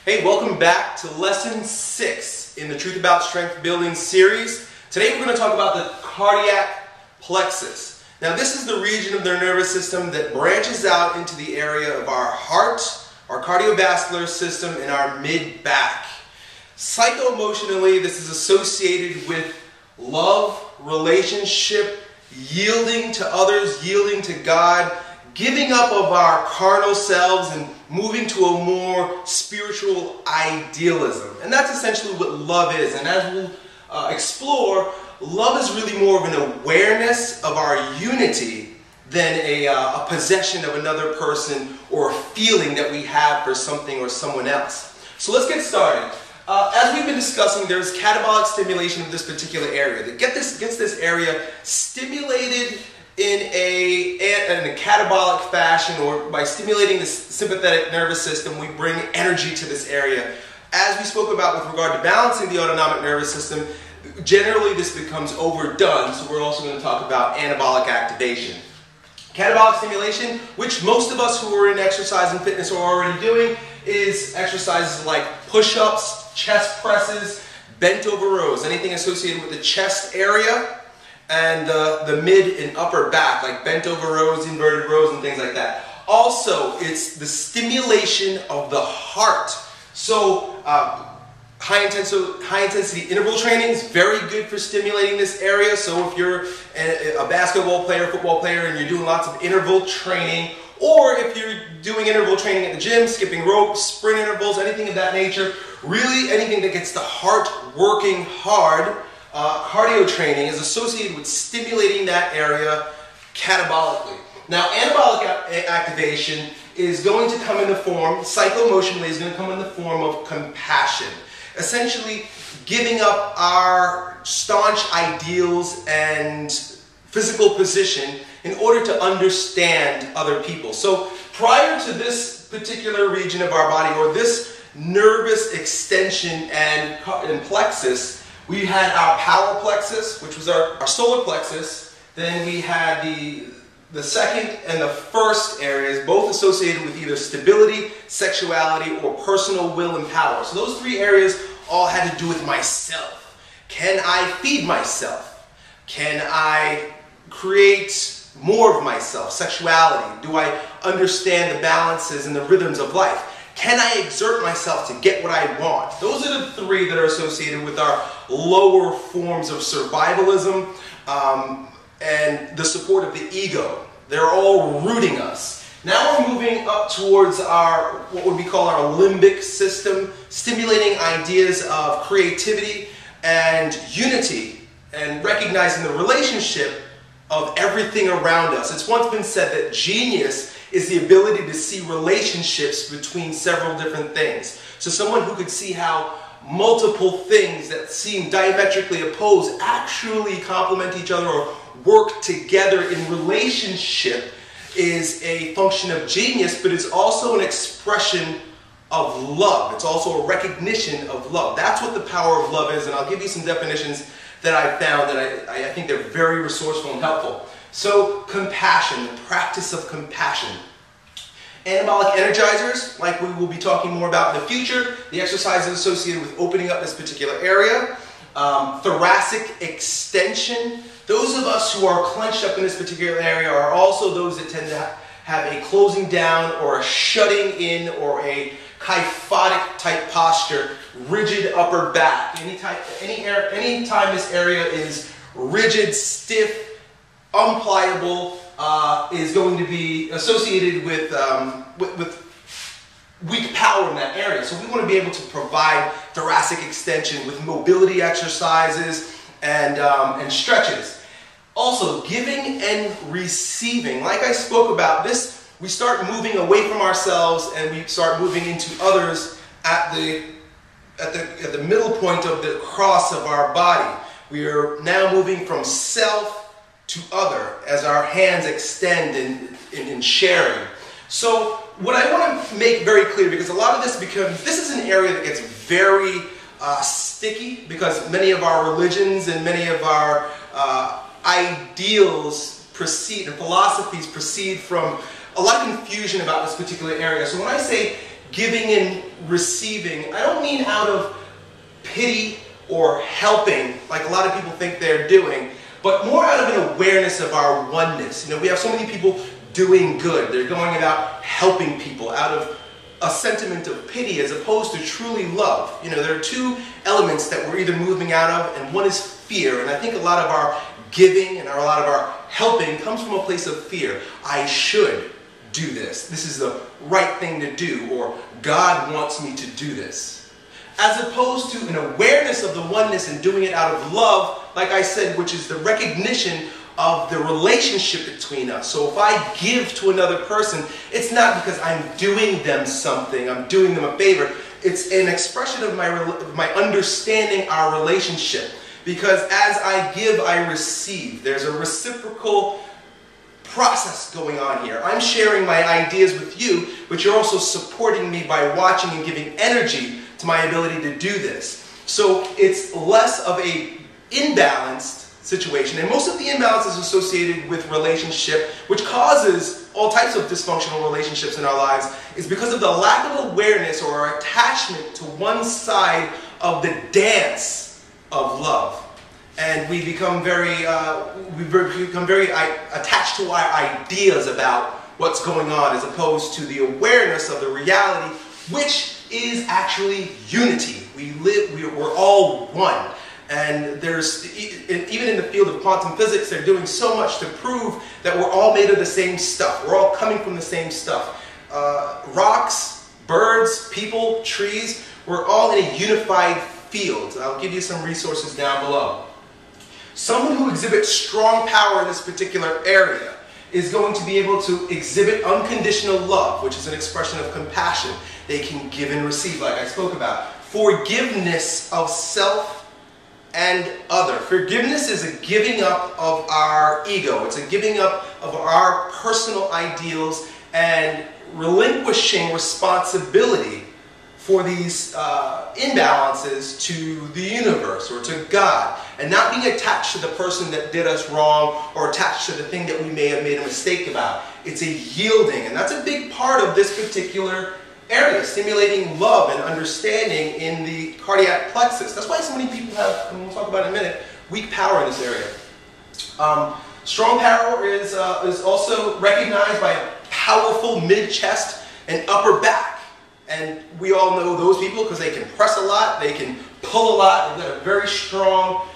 Hey, welcome back to Lesson 6 in the Truth About Strength Building series. Today we're going to talk about the cardiac plexus. Now this is the region of their nervous system that branches out into the area of our heart, our cardiovascular system, and our mid-back. Psycho-emotionally, this is associated with love, relationship, yielding to others, yielding to God, giving up of our carnal selves and moving to a more spiritual idealism. And that's essentially what love is. And as we'll explore, love is really more of an awareness of our unity than a possession of another person or a feeling that we have for something or someone else. So let's get started. As we've been discussing, there's catabolic stimulation of this particular area that gets this area stimulated in a catabolic fashion, or by stimulating the sympathetic nervous system, we bring energy to this area. As we spoke about with regard to balancing the autonomic nervous system, generally this becomes overdone, so we're also going to talk about anabolic activation. Catabolic stimulation, which most of us who are in exercise and fitness are already doing, is exercises like push-ups, chest presses, bent over rows, anything associated with the chest area, and the mid and upper back, like bent over rows, inverted rows, and things like that. Also, it's the stimulation of the heart. So high intensity interval training is very good for stimulating this area. So if you're a basketball player, football player, and you're doing lots of interval training, or if you're doing interval training at the gym, skipping ropes, sprint intervals, anything of that nature, really anything that gets the heart working hard, cardio training is associated with stimulating that area catabolically. Now, anabolic activation is going to come in the form, psycho-emotionally is going to come in the form of compassion. Essentially, giving up our staunch ideals and physical position in order to understand other people. So, prior to this particular region of our body, or this nervous extension and plexus, we had our power plexus, which was our solar plexus. Then we had the second and the first areas, both associated with either stability, sexuality, or personal will and power. So those three areas all had to do with myself. Can I feed myself? Can I create more of myself? Sexuality. Do I understand the balances and the rhythms of life? Can I exert myself to get what I want? Those are the three that are associated with our lower forms of survivalism and the support of the ego. They're all rooting us. Now we're moving up towards our, what would we call our limbic system, stimulating ideas of creativity and unity and recognizing the relationship of everything around us. It's once been said that genius is the ability to see relationships between several different things. So someone who could see how multiple things that seem diametrically opposed actually complement each other or work together in relationship is a function of genius, but it's also an expression of love. It's also a recognition of love. That's what the power of love is, and I'll give you some definitions that I found that I think they're very resourceful and helpful. So, compassion, the practice of compassion. Anabolic energizers, like we will be talking more about in the future, the exercises associated with opening up this particular area. Thoracic extension. Those of us who are clenched up in this particular area are also those that tend to have a closing down or a shutting in or a kyphotic type posture, rigid upper back. Anytime this area is rigid, stiff, unpliable, is going to be associated with weak power in that area. So we want to be able to provide thoracic extension with mobility exercises and stretches. Also, giving and receiving. Like I spoke about this, we start moving away from ourselves and we start moving into others at the middle point of the cross of our body. We are now moving from self to other as our hands extend in sharing. So what I want to make very clear, because a lot of this is an area that gets very sticky, because many of our religions and many of our ideals proceed and philosophies proceed from a lot of confusion about this particular area. So when I say giving and receiving, I don't mean out of pity or helping, like a lot of people think they're doing, but more out of an awareness of our oneness. You know, we have so many people doing good. They're going about helping people out of a sentiment of pity as opposed to truly love. You know, there are two elements that we're either moving out of, and one is fear. And I think a lot of our giving and a lot of our helping comes from a place of fear. I should do this. This is the right thing to do, or God wants me to do this. As opposed to an awareness of the oneness and doing it out of love, like I said, which is the recognition of the relationship between us. So if I give to another person, it's not because I'm doing them something, I'm doing them a favor. It's an expression of my understanding our relationship. Because as I give, I receive. There's a reciprocal process going on here. I'm sharing my ideas with you, but you're also supporting me by watching and giving energy to my ability to do this. So it's less of a imbalanced situation, and most of the imbalance is associated with relationship, which causes all types of dysfunctional relationships in our lives, is because of the lack of awareness or attachment to one side of the dance of love. And we become very attached to our ideas about what's going on, as opposed to the awareness of the reality, which is actually unity. We're all one. And there's, even in the field of quantum physics, they're doing so much to prove that we're all made of the same stuff. We're all coming from the same stuff. Rocks, birds, people, trees, we're all in a unified field. I'll give you some resources down below. Someone who exhibits strong power in this particular area is going to be able to exhibit unconditional love, which is an expression of compassion. They can give and receive, like I spoke about. Forgiveness of self and other. Forgiveness is a giving up of our ego. It's a giving up of our personal ideals and relinquishing responsibility for these imbalances to the universe or to God, and not being attached to the person that did us wrong or attached to the thing that we may have made a mistake about. It's a yielding, and that's a big part of this particular area, stimulating love and understanding in the cardiac plexus. That's why so many people have, and we'll talk about in a minute, weak power in this area. Strong power is also recognized by a powerful mid-chest and upper back. And we all know those people because they can press a lot, they can pull a lot, they've got a very strong,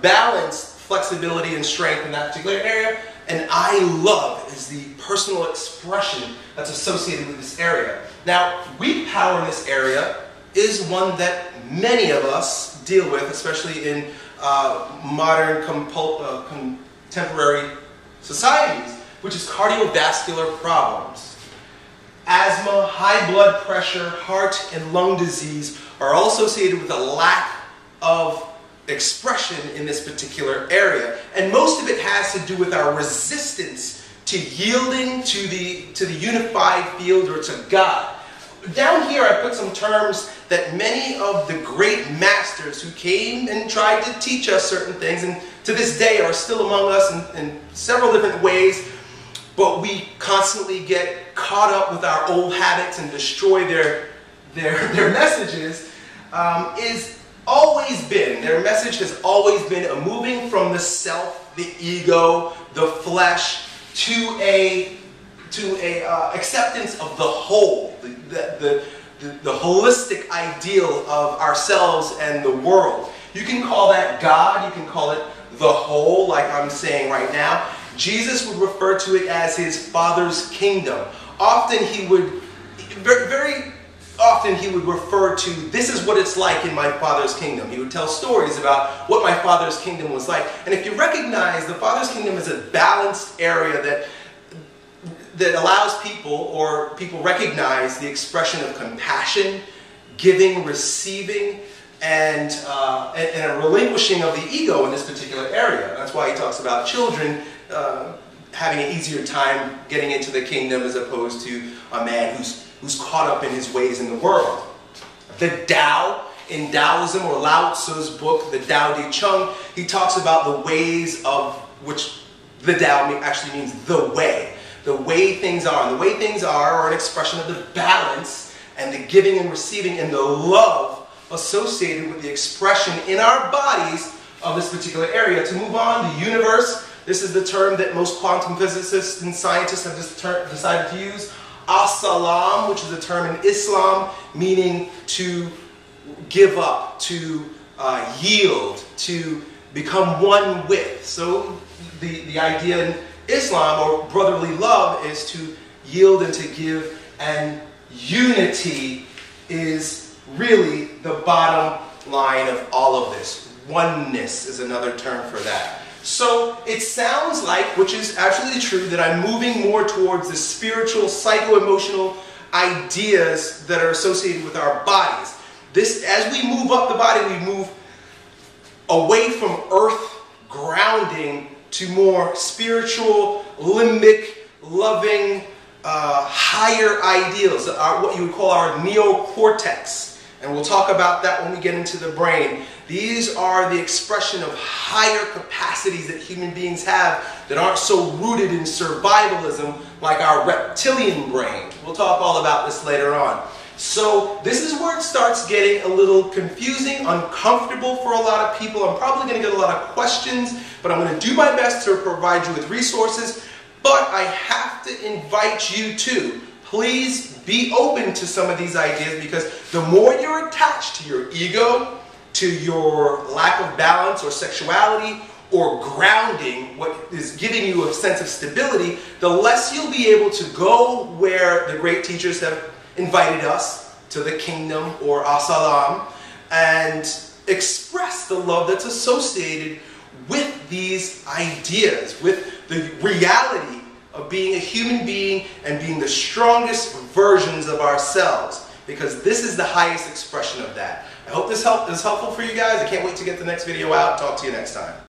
balanced flexibility and strength in that particular area. And I love is the personal expression that's associated with this area. Now, weak power in this area is one that many of us deal with, especially in modern contemporary societies, which is cardiovascular problems. Asthma, high blood pressure, heart and lung disease are all associated with a lack of expression in this particular area. And most of it has to do with our resistance to yielding to the unified field or to God. Down here I put some terms that many of the great masters who came and tried to teach us certain things, and to this day are still among us in several different ways, but we constantly get caught up with our old habits and destroy their messages, their message has always been a moving from the self, the ego, the flesh, to a acceptance of the whole, the holistic ideal of ourselves and the world. You can call that God, you can call it the whole, like I'm saying right now. Jesus would refer to it as his Father's kingdom. Very often he would refer to, this is what it's like in my Father's kingdom. He would tell stories about what my Father's kingdom was like. And if you recognize, the Father's kingdom is a balanced area that allows people recognize the expression of compassion, giving, receiving, and a relinquishing of the ego in this particular area. That's why he talks about children having an easier time getting into the kingdom as opposed to a man who's caught up in his ways in the world. The Tao, in Taoism, or Lao Tzu's book, the Tao Te Ching, he talks about the ways of which the Tao actually means the way things are. And the way things are an expression of the balance and the giving and receiving and the love associated with the expression in our bodies of this particular area. To move on, the universe. This is the term that most quantum physicists and scientists have decided to use. As-salam, which is a term in Islam, meaning to give up, to yield, to become one with. So the idea in Islam, or brotherly love, is to yield and to give, and unity is really the bottom line of all of this. Oneness is another term for that. So it sounds like, which is absolutely true, that I'm moving more towards the spiritual, psycho-emotional ideas that are associated with our bodies. This, as we move up the body, we move away from earth grounding to more spiritual, limbic, loving, higher ideals, what you would call our neocortex. And we'll talk about that when we get into the brain. These are the expression of higher capacities that human beings have that aren't so rooted in survivalism like our reptilian brain. We'll talk all about this later on. So this is where it starts getting a little confusing, uncomfortable for a lot of people. I'm probably going to get a lot of questions, but I'm going to do my best to provide you with resources. But I have to invite you to please be open to some of these ideas, because the more you're attached to your ego, to your lack of balance or sexuality or grounding, what is giving you a sense of stability, the less you'll be able to go where the great teachers have invited us, to the kingdom or As-salam, and express the love that's associated with these ideas, with the reality of being a human being and being the strongest versions of ourselves, because this is the highest expression of that. I hope this is helpful for you guys. I can't wait to get the next video out. Talk to you next time.